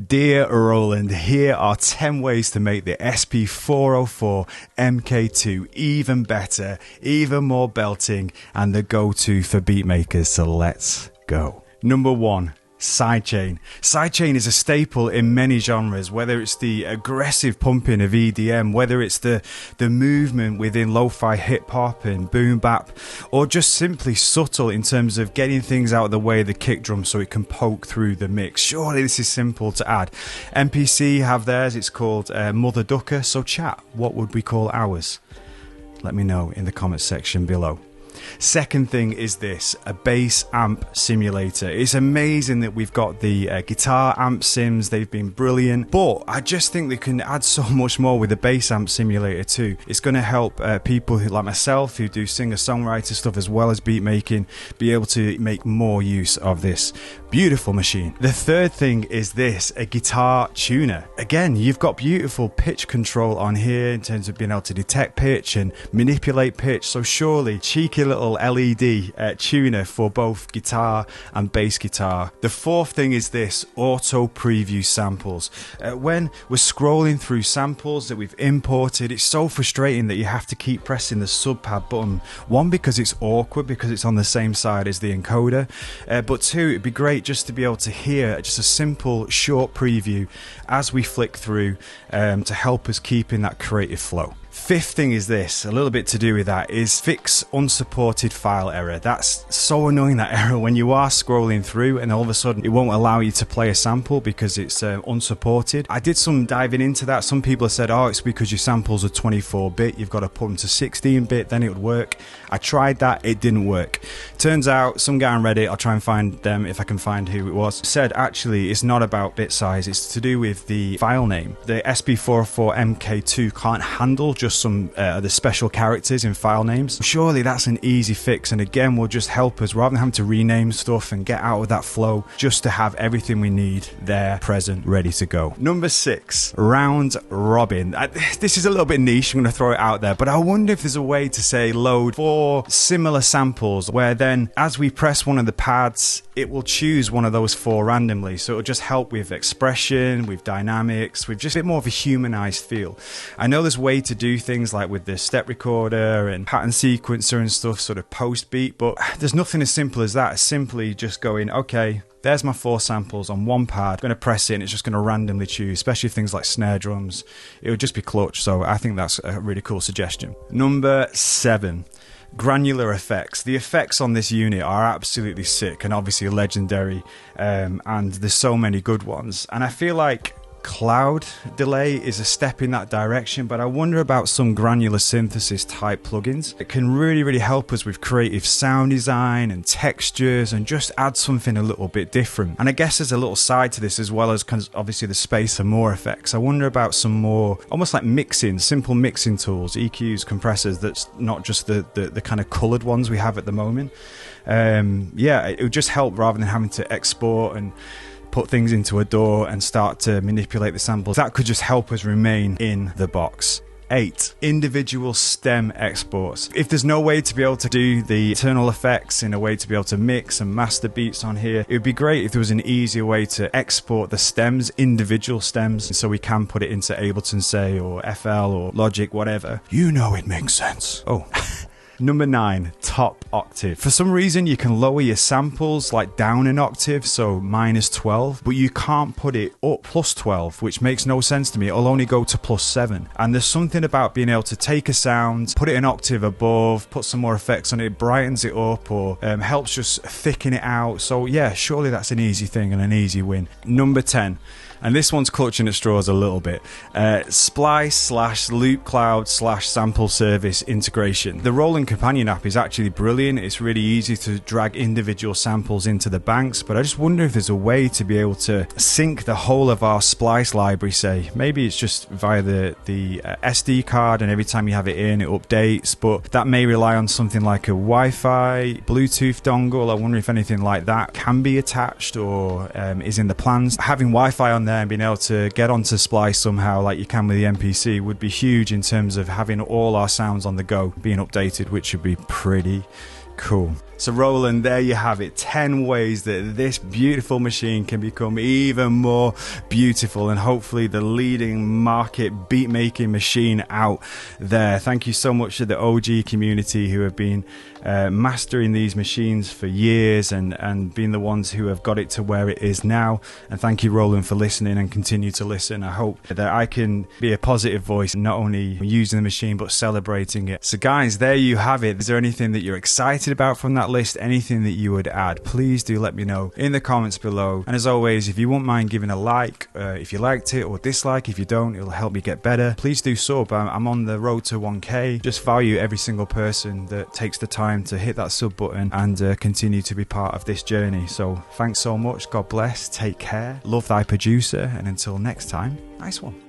Dear Roland, here are 10 ways to make the Sp404 mk2 even better, even more belting, and the go-to for beatmakers, so let's go. Number 1. Sidechain. Sidechain is a staple in many genres, whether it's the aggressive pumping of EDM, whether it's the movement within lo-fi hip-hop and boom bap, or just simply subtle in terms of getting things out of the way of the kick drum so it can poke through the mix. Surely this is simple to add. MPC have theirs, it's called Mother Ducker, so chat, what would we call ours? Let me know in the comments section below. Second thing is this, a bass amp simulator. It's amazing that we've got the guitar amp sims, they've been brilliant, but I just think they can add so much more with the bass amp simulator too. It's going to help people who, like myself, who do singer-songwriter stuff as well as beat making, be able to make more use of this beautiful machine. The third thing is this, a guitar tuner. Again, you've got beautiful pitch control on here in terms of being able to detect pitch and manipulate pitch, so surely cheeky little LED tuner for both guitar and bass guitar. The fourth thing is this, auto preview samples. When we're scrolling through samples that we've imported, it's so frustrating that you have to keep pressing the subpad button. One, because it's awkward because it's on the same side as the encoder, but two, it'd be great just to be able to hear just a simple short preview as we flick through to help us keep in that creative flow. Fifth thing is this, a little bit to do with that, is fix unsupported file error. That's so annoying, that error, when you are scrolling through and all of a sudden it won't allow you to play a sample because it's unsupported. I did some diving into that. Some people have said, oh, it's because your samples are 24-bit, you've got to put them to 16-bit, then it would work. I tried that, it didn't work. Turns out, some guy on Reddit, I'll try and find them if I can find who it was, said actually it's not about bit size, it's to do with the file name. The Sp404 mk2 can't handle just some the special characters in file names. Surely that's an easy fix, and again will just help us, rather than having to rename stuff and get out of that flow, just to have everything we need there, present, ready to go. Number 6, round robin. This is a little bit niche, I'm going to throw it out there, but I wonder if there's a way to say load 4 similar samples where then as we press one of the pads it will choose one of those 4 randomly, so it'll just help with expression, with dynamics, with just a bit more of a humanized feel. I know there's a way to do things like with the step recorder and pattern sequencer and stuff, sort of post beat, but there's nothing as simple as that. It's simply just going, okay, there's my 4 samples on one pad, I'm going to press it and it's just going to randomly choose, especially things like snare drums. It would just be clutch, so I think that's a really cool suggestion. Number 7. Granular Effects. The effects on this unit are absolutely sick and obviously legendary, and there's so many good ones, and I feel like cloud delay is a step in that direction, but I wonder about some granular synthesis type plugins. It can really help us with creative sound design and textures and just add something a little bit different. And I guess there's a little side to this as well as obviously the space for more effects. I wonder about some more almost like mixing, simple mixing tools, EQs, compressors, that's not just the kind of colored ones we have at the moment. Yeah, it would just help rather than having to export and put things into a DAW and start to manipulate the samples. That could just help us remain in the box. 8. Individual stem exports. If there's no way to be able to do the internal effects in a way to be able to mix and master beats on here, it would be great if there was an easier way to export the stems, individual stems, so we can put it into Ableton, say, or FL or Logic, whatever. You know it makes sense. Oh. Number 9, top octave. For some reason you can lower your samples like down an octave, so -12, but you can't put it up +12, which makes no sense to me. It'll only go to +7. And there's something about being able to take a sound, put it an octave above, put some more effects on it, brightens it up, or helps just thicken it out. So yeah, surely that's an easy thing and an easy win. Number 10. And this one's clutching at straws a little bit. Splice/loop cloud/sample service integration. The Roland companion app is actually brilliant. It's really easy to drag individual samples into the banks, but I just wonder if there's a way to be able to sync the whole of our Splice library, say. Maybe it's just via the SD card, and every time you have it in, it updates, but that may rely on something like a Wi-Fi, Bluetooth dongle. I wonder if anything like that can be attached or is in the plans. Having Wi-Fi on there and being able to get onto Splice somehow like you can with the MPC would be huge in terms of having all our sounds on the go being updated, which would be pretty cool. So Roland, there you have it, 10 ways that this beautiful machine can become even more beautiful and hopefully the leading market beat making machine out there. Thank you so much to the OG community who have been mastering these machines for years and being the ones who have got it to where it is now. And thank you, Roland, for listening and continue to listen. I hope that I can be a positive voice, not only using the machine but celebrating it. So guys, there you have it. Is there anything that you're excited about from that list? Anything that you would add? Please do let me know in the comments below. And as always, if you wouldn't mind giving a like if you liked it, or dislike if you don't, it'll help me get better. Please do sub. I'm on the road to 1K. Just value every single person that takes the time to hit that sub button and continue to be part of this journey. So thanks so much. God bless. Take care. Love thy producer. And until next time, nice one.